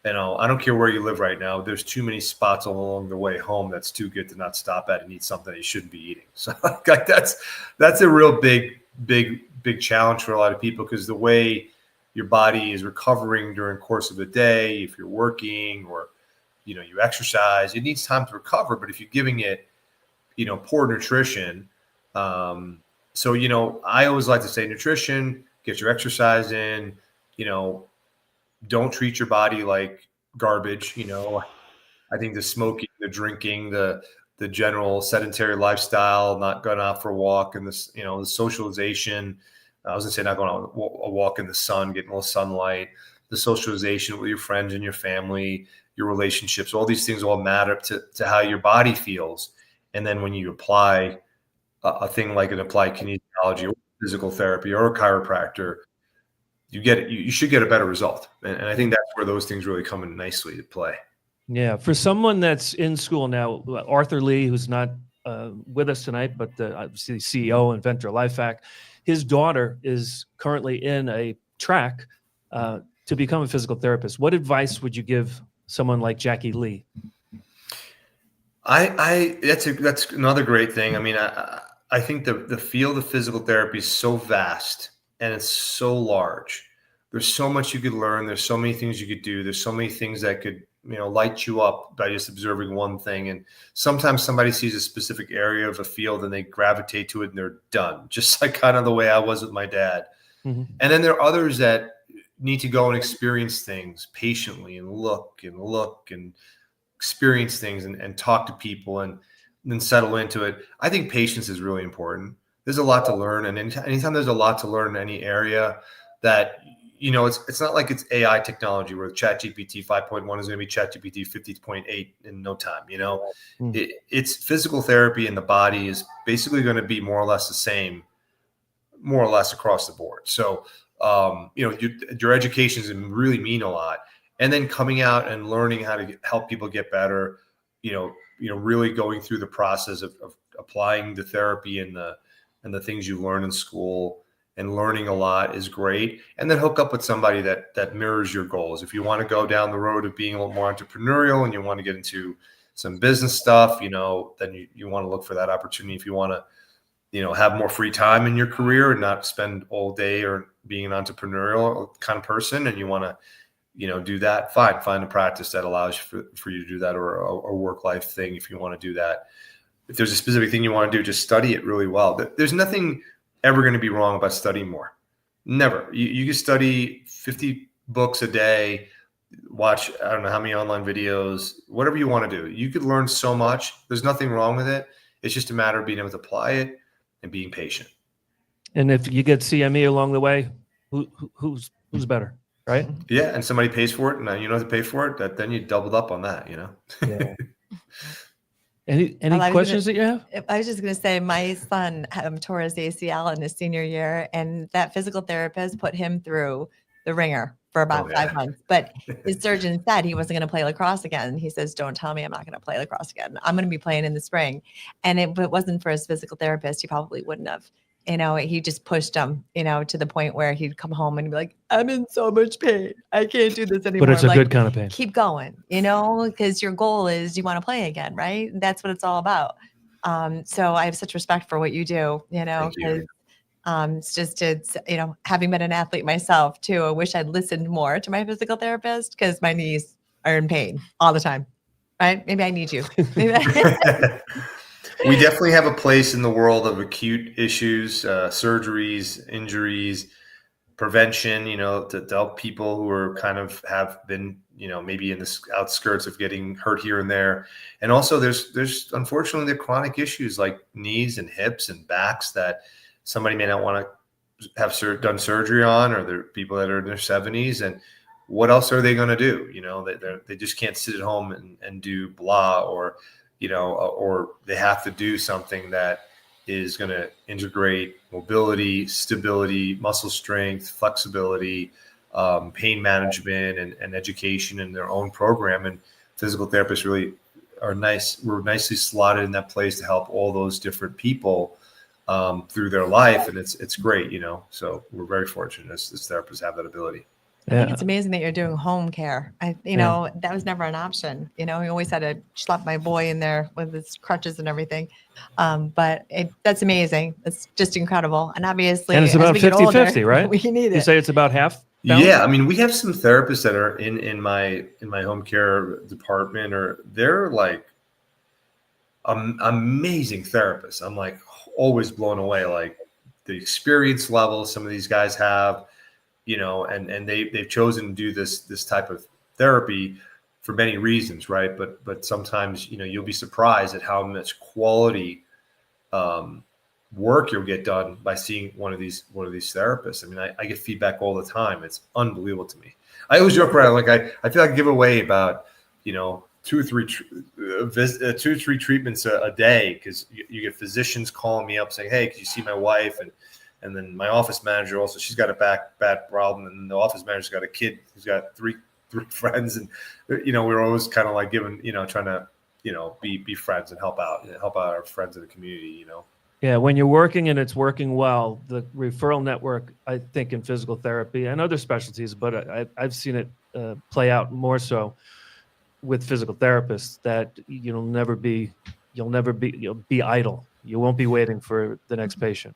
you know, I don't care where you live right now. There's too many spots along the way home that's too good to not stop at and eat something you shouldn't be eating. So like, that's a real big challenge for a lot of people, because the way your body is recovering during the course of the day, if you're working or, you know, you exercise, it needs time to recover. But if you're giving it, you know, poor nutrition, so, you know, I always like to say nutrition, get your exercise in, you know, don't treat your body like garbage. You know, I think the smoking, the drinking, the general sedentary lifestyle, not going out for a walk, and this, you know, the socialization, I was gonna say not going on a walk in the sun, getting a little sunlight, the socialization with your friends and your family, your relationships, all these things all matter to how your body feels. And then when you apply a thing like an applied kinesiology or physical therapy or a chiropractor, you should get a better result. And I think that's where those things really come in nicely to play. Yeah. For someone that's in school now, Arthur Lee, who's not with us tonight, but obviously CEO, inventor of LifeVac, his daughter is currently in a track to become a physical therapist. What advice would you give someone like Jackie Lee? That's another great thing. I mean, I think the field of physical therapy is so vast and it's so large. There's so much you could learn. There's so many things you could do. There's so many things that could, you know, light you up by just observing one thing. And sometimes somebody sees a specific area of a field and they gravitate to it and they're done, just like kind of the way I was with my dad. Mm-hmm. And then there are others that need to go and experience things patiently and look and experience things and talk to people and then settle into it. I think patience is really important. There's a lot to learn. And anytime there's a lot to learn in any area, that, you know, it's not like it's AI technology where ChatGPT 5.1 is going to be ChatGPT 50.8 in no time. You know, it's physical therapy, and the body is basically going to be more or less the same, more or less across the board. So, you know, your education is really mean a lot. And then coming out and learning how to help people get better, you know, really going through the process of applying the therapy and the things you learn in school and learning a lot is great. And then hook up with somebody that mirrors your goals. If you want to go down the road of being a little more entrepreneurial and you want to get into some business stuff, you know, then you want to look for that opportunity. If you want to, you know, have more free time in your career and not spend all day or being an entrepreneurial kind of person, and you want to, you know, do that, find a practice that allows for you to do that, or a work-life thing if you want to do that. If there's a specific thing you want to do, just study it really well. There's nothing ever going to be wrong about studying more. Never. You can study 50 books a day, watch, I don't know how many online videos, whatever you want to do. You could learn so much. There's nothing wrong with it. It's just a matter of being able to apply it and being patient. And if you get CME along the way, who's better? Right. Yeah. And somebody pays for it, and you don't have to pay for it, then you doubled up on that, you know? Yeah. Any Well, I was questions gonna- that you have? I was just going to say, my son tore his ACL in his senior year, and that physical therapist put him through the ringer for about 5 months. But his surgeon said he wasn't going to play lacrosse again. He says, "Don't tell me I'm not going to play lacrosse again. I'm going to be playing in the spring." And if it wasn't for his physical therapist, he probably wouldn't have. He just pushed him, to the point where he'd come home and be like, "I'm in so much pain. I can't do this anymore." But it's a Like, good kind of pain. keep going, because your goal is you want to play again, right? That's what it's all about. So I have such respect for what you do, Thank you. because having been an athlete myself too, I wish I'd listened more to my physical therapist because my knees are in pain all the time. Right? Maybe I need you. We definitely have a place in the world of acute issues, surgeries, injuries, prevention, to help people who are kind of have been, maybe in the outskirts of getting hurt here and there. And also there's unfortunately the chronic issues like knees and hips and backs that somebody may not want to have done surgery on, or they're people that are in their 70s. And what else are they going to do? They just can't sit at home and do blah, or they have to do something that is going to integrate mobility, stability, muscle strength, flexibility, pain management, and education in their own program. And physical therapists really are nice. We're nicely slotted in that place to help all those different people through their life. And it's great, so we're very fortunate as therapists have that ability. I think it's amazing that you're doing home care. That was never an option. We always had to schlep my boy in there with his crutches and everything. But that's amazing. It's just incredible. And obviously, And it's about 50-50, right? We need it. You say it's about half? balance? Yeah, I mean, we have some therapists that are in my home care department, or they're like amazing therapists. I'm like always blown away, like the experience level some of these guys have. And they've chosen to do this type of therapy for many reasons, right? But sometimes, you'll be surprised at how much quality work you'll get done by seeing one of these therapists. I mean, I get feedback all the time. It's unbelievable to me. I always joke around, like I feel like I give away about 2 or 3 treatments a day, because you get physicians calling me up saying, "Hey, can you see my wife?" And then my office manager also, she's got a bad problem, and the office manager's got a kid who's got three friends, and we're always kind of like giving, trying to be friends and help out our friends in the community. Yeah, when you're working and it's working well, the referral network, I think, in physical therapy and other specialties, but I've seen it play out more so with physical therapists, that you'll be idle. You won't be waiting for the next patient.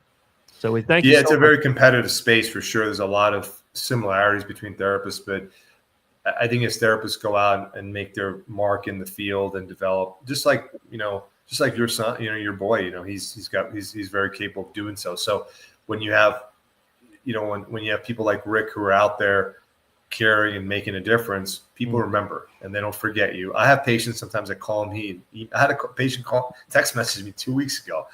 So we thank you. Yeah, so it's a much. very competitive space for sure. There's a lot of similarities between therapists, but I think as therapists go out and make their mark in the field and develop, just like your son, your boy, he's very capable of doing so. So when you have, when you have people like Rick who are out there caring and making a difference, people remember and they don't forget you. I have patients sometimes that call me. I had a patient text message me 2 weeks ago.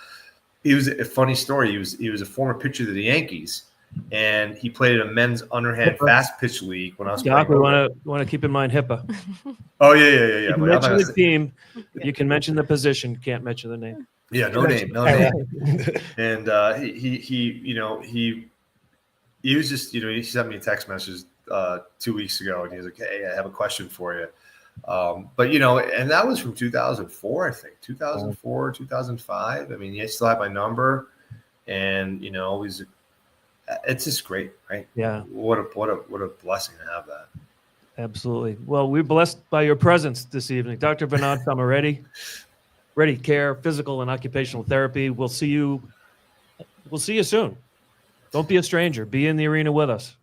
He was a funny story. He was a former pitcher of the Yankees, and he played in a men's underhand fast pitch league when I was Doc, playing. we want to keep in mind HIPAA. Oh yeah. You can mention the team. You can mention the position. Can't mention the name. Yeah, no name. And he was just, he sent me a text message 2 weeks ago, and he was like, "Hey, I have a question for you." But and that was from 2004, I think 2004, 2005. I mean, he still had my number, and it's just great, right? Yeah. What a blessing to have that. Absolutely. Well, we're blessed by your presence this evening, Dr. Vinod Samareddy, Ready Care, Physical and Occupational Therapy. We'll see you soon. Don't be a stranger. Be in the arena with us.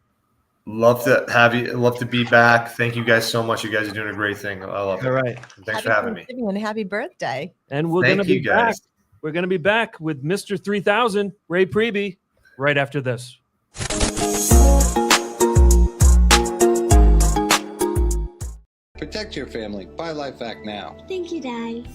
Love to have you. Love to be back. Thank you guys so much. You guys are doing a great thing. I love it. All right. Thanks for having me. And happy birthday. And we're going to be back. We're going to be back with Mr. 3000, Ray Priebe, right after this. Protect your family. Buy LifeVac now. Thank you, Daddy.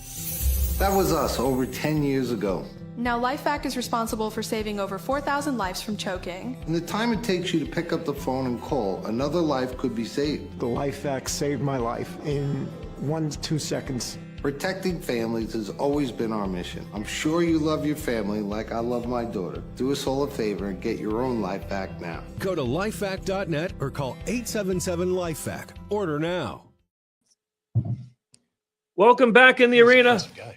That was us over 10 years ago. Now LifeVac is responsible for saving over 4,000 lives from choking. In the time it takes you to pick up the phone and call, another life could be saved. The LifeVac saved my life in 1 to 2 seconds. Protecting families has always been our mission. I'm sure you love your family like I love my daughter. Do us all a favor and get your own LifeVac now. Go to lifevac.net or call 877-LifeVac. Order now. Welcome back in the arena. Guy.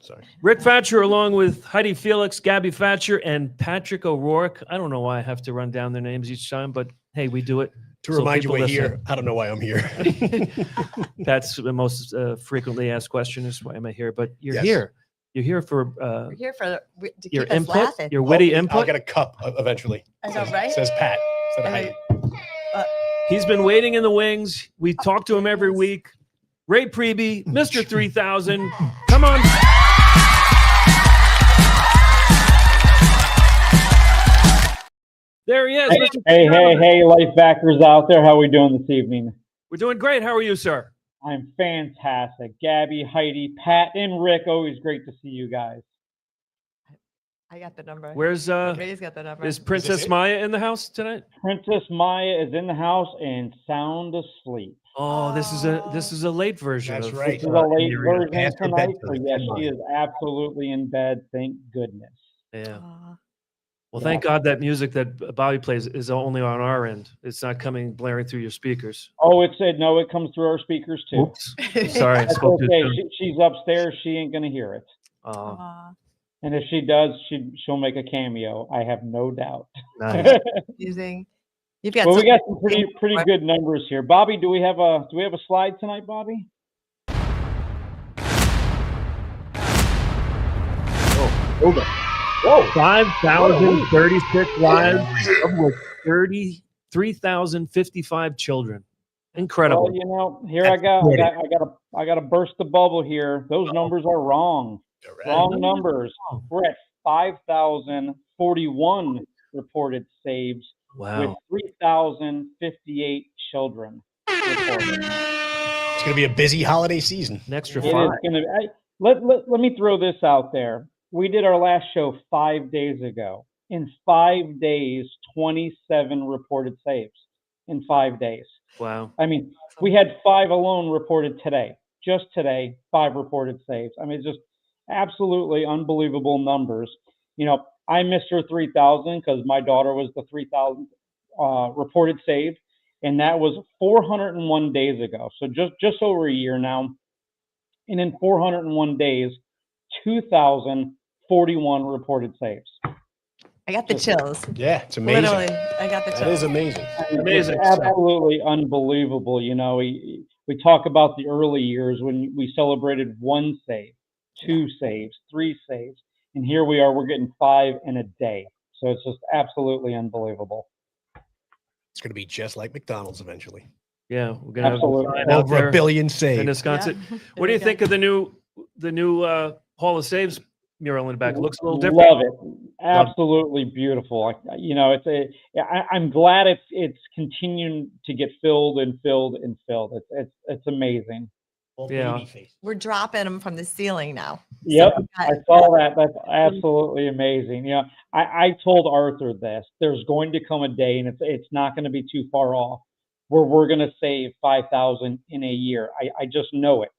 Sorry. Rick Fatscher, along with Heidi Felix, Gabby Fatscher, and Patrick O'Rourke. I don't know why I have to run down their names each time, but hey, we do it. To so remind you people we're listen. here. I don't know why I'm here. That's the most frequently asked question is why am I here? But you're Yes. here. You're here for We're here to your keep us input, laughing. your witty I'll input. get a cup eventually. I know, right? Says Pat. Said And Heidi. He's been waiting in the wings. We talk to him every week. Ray Priebe, Mr. 3000. Come on. There he is. Mr. Hey, 3000. life backers out there. How are we doing this evening? We're doing great. How are you, sir? I'm fantastic. Gabby, Heidi, Pat, and Rick, always great to see you guys. I got the number. Where's Ray's got the number. is Princess Maya in the house tonight? Princess Maya is in the house and sound asleep. Oh, this is a late version. That's of, right. This is a late version Past her tonight, bedtime. so yes, Come she on. is absolutely in bed. Thank goodness. Yeah. Aw. Well, thank God that music that Bobby plays is only on our end. It's not coming blaring through your speakers. Oh, it said no. It comes through our speakers too. Oops. Sorry, I That's spoke too okay. soon. She's upstairs. She ain't gonna hear it. Aw. And if she does, she'll make a cameo. I have no doubt. Nice. Using. You've got Well, we some- got some pretty good numbers here. Bobby, do we have a slide tonight, Bobby? Whoa. 5,036 lives, of which 3,055 children. Incredible. Well, you know, here I gotta burst the bubble here. Those numbers are wrong. Wrong numbers. We're at 5,041 reported saves with Wow. 3,058 children reported. It's going to be a busy holiday season. An extra It is 5. gonna. Let me throw this out there. We did our last show 5 days ago. In 5 days, 27 reported saves. In 5 days. Wow. I mean, we had 5 alone reported today. Just today, 5 reported saves. I mean, it's just absolutely unbelievable numbers. You know, I missed her 3,000 because my daughter was the 3,000 reported save, and that was 401 days ago. So just over a year now. And in 401 days, 2,041 reported saves. I got the chills. Yeah, it's amazing. Literally, I got the chills. That is amazing. Amazing. It's absolutely unbelievable. You know, we talk about the early years when we celebrated 1 save, 2 saves, 3 saves, and here we are. We're getting 5 in a day. So it's just absolutely unbelievable. It's going to be just like McDonald's eventually. Yeah, we're gonna Absolutely. have a sign out Over there a billion in saves. Wisconsin. Yeah. What do you There think you of the new Hall of Saves mural in the back? It looks a little different. Love it. Absolutely beautiful. You know, I'm glad it's continuing to get filled and filled and filled. It's amazing. Yeah. We're dropping them from the ceiling now. Yep, So, I saw that. That's absolutely amazing. You know, I told Arthur this. There's going to come a day, and it's not going to be too far off, where we're going to save 5,000 in a year. I just know it.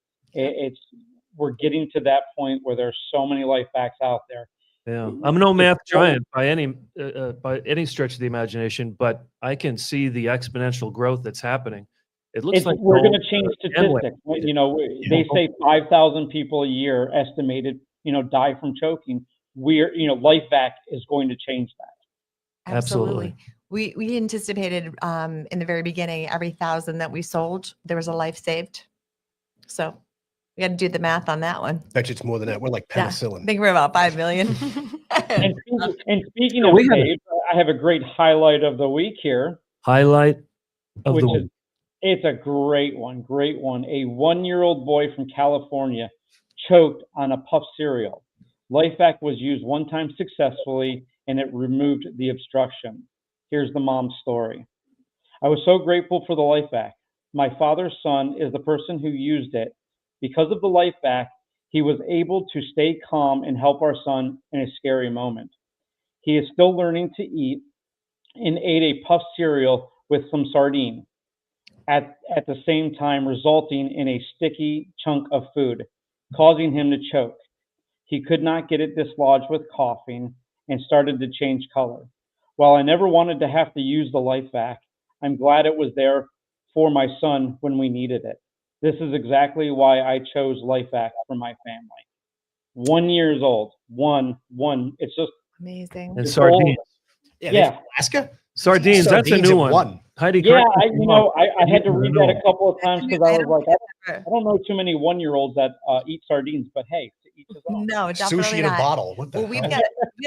We're getting to that point where there's so many LifeVacs out there. Yeah, I'm no math giant by any stretch of the imagination, but I can see the exponential growth that's happening. It looks like We're going to change statistics. You know, they say 5,000 people a year estimated, die from choking. LifeVac is going to change that. Absolutely. We anticipated in the very beginning, every 1,000 that we sold, there was a life saved. So we got to do the math on that one. Bet you it's more than that. We're like penicillin. I think we're about 5 million. And speaking of saves, I have a great highlight of the week here. Highlight of which the is week. It's a great one. A 1-year-old boy from California choked on a puff cereal. LifeVac was used one time successfully, and it removed the obstruction. Here's the mom's story. I was so grateful for the LifeVac. My father's son is the person who used it. Because of the LifeVac, he was able to stay calm and help our son in a scary moment. He is still learning to eat and ate a puff cereal with some sardine, at the same time resulting in a sticky chunk of food. causing him to choke. He could not get it dislodged with coughing and started to change color. While I never wanted to have to use the LifeVac, I'm glad it was there for my son when we needed it. This is exactly why I chose LifeVac for my family. 1 year old. One. It's just amazing. And sardines. Yeah. Alaska? Sardines, that's a new one. Heidi, Yeah, correct me if I'm wrong. I had to read that a couple of times because I was like, I don't know too many 1 year olds that eat sardines, but hey, to each his own. No, definitely Sushi in not. a bottle. What the Well, we hell? got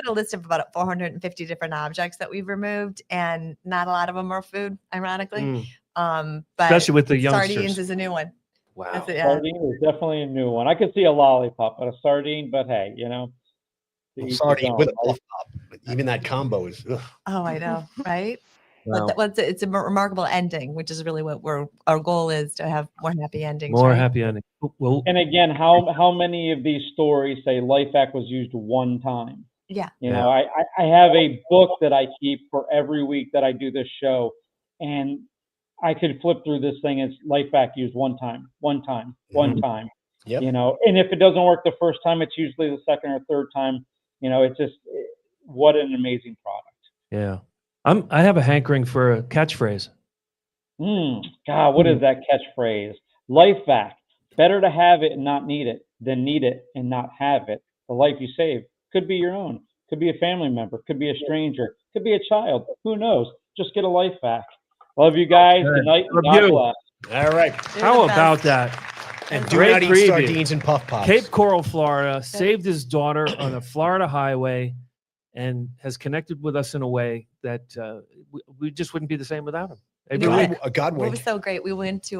a list of about 450 different objects that we've removed, and not a lot of them are food, ironically. But Especially with the youngsters. sardines is a new one. Wow. That's it, yeah. Sardine is definitely a new one. I could see a lollipop, but a sardine, but hey, you know. to each his Sardine own, with a right? lollipop. Even that combo is. Ugh. Oh, I know, right? Wow. But it's a remarkable ending, which is really what our goal is, to have more happy endings. More right? happy ending. Well, And again, how many of these stories say LifeVac was used one time? Yeah. You know, I have a book that I keep for every week that I do this show, and I could flip through this thing. It's LifeVac used one time. Yep. You know, and if it doesn't work the first time, it's usually the second or third time. You know, it's just what an amazing product. yeah. I have a hankering for a catchphrase. God, what is that catchphrase? LifeVac. Better to have it and not need it than need it and not have it. The life you save could be your own, could be a family member, could be a stranger, could be a child. Who knows? Just get a LifeVac. Love you guys. Good night. Love God you. bless. All right. How about that? And do Great not eat preview. sardines and puff pops. Cape Coral, Florida, saved his daughter on a Florida highway and has connected with us in a way that we just wouldn't be the same without him. Every No, week. A God What wink. was so great? We went to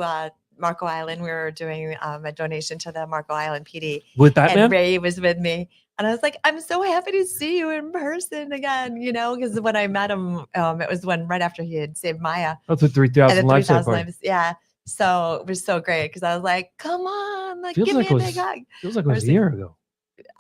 Marco Island. We were doing a donation to the Marco Island PD. With Batman? And Ray was with me. And I was like, I'm so happy to see you in person again, you know, because when I met him, it was right after he had saved Maya. Oh, the 3,000 And the lives. 3,000 lives. Yeah. So it was so great because I was like, come on, like, give me a big hug. Feels like it was a year ago.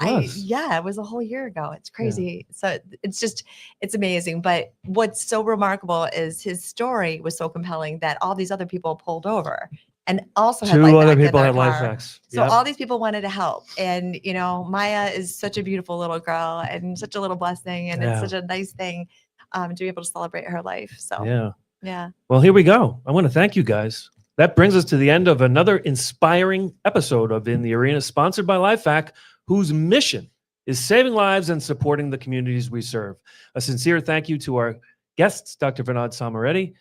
Yeah, it was a whole year ago. It's crazy. So it's amazing. But what's so remarkable is his story was so compelling that all these other people pulled over and also had Two other LifeVac in people their had life car. facts. So all these people wanted to help. And, you know, Maya is such a beautiful little girl and such a little blessing. And it's such a nice thing to be able to celebrate her life. So, yeah. Well, here we go. I want to thank you guys. That brings us to the end of another inspiring episode of In the Arena, sponsored by LifeVac, whose mission is saving lives and supporting the communities we serve. A sincere thank you to our guests, Dr. Vinod Samaretti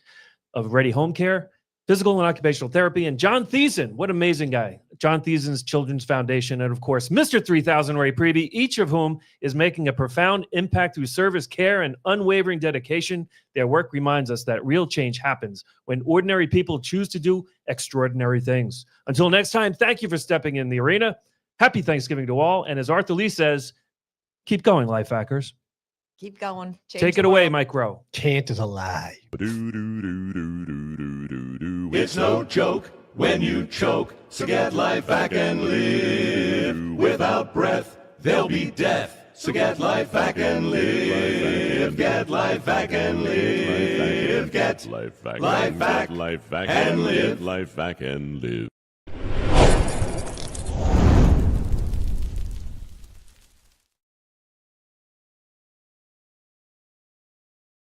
of Ready Home Care, Physical and Occupational Therapy, and John Thiessen. What an amazing guy. John Thiessen's Children's Foundation, and of course, Mr. 3000 Ray Priebe, each of whom is making a profound impact through service, care, and unwavering dedication. Their work reminds us that real change happens when ordinary people choose to do extraordinary things. Until next time, thank you for stepping in the arena. Happy Thanksgiving to all. And as Arthur Lee says, keep going, LifeVackers. Keep going. Take it away, Mike Rowe. Chant is a lie. It's no joke when you choke, so get LifeVac and live. Without breath, there'll be death. So get LifeVac and live. Get LifeVac and live. Get LifeVac and live. LifeVac and live.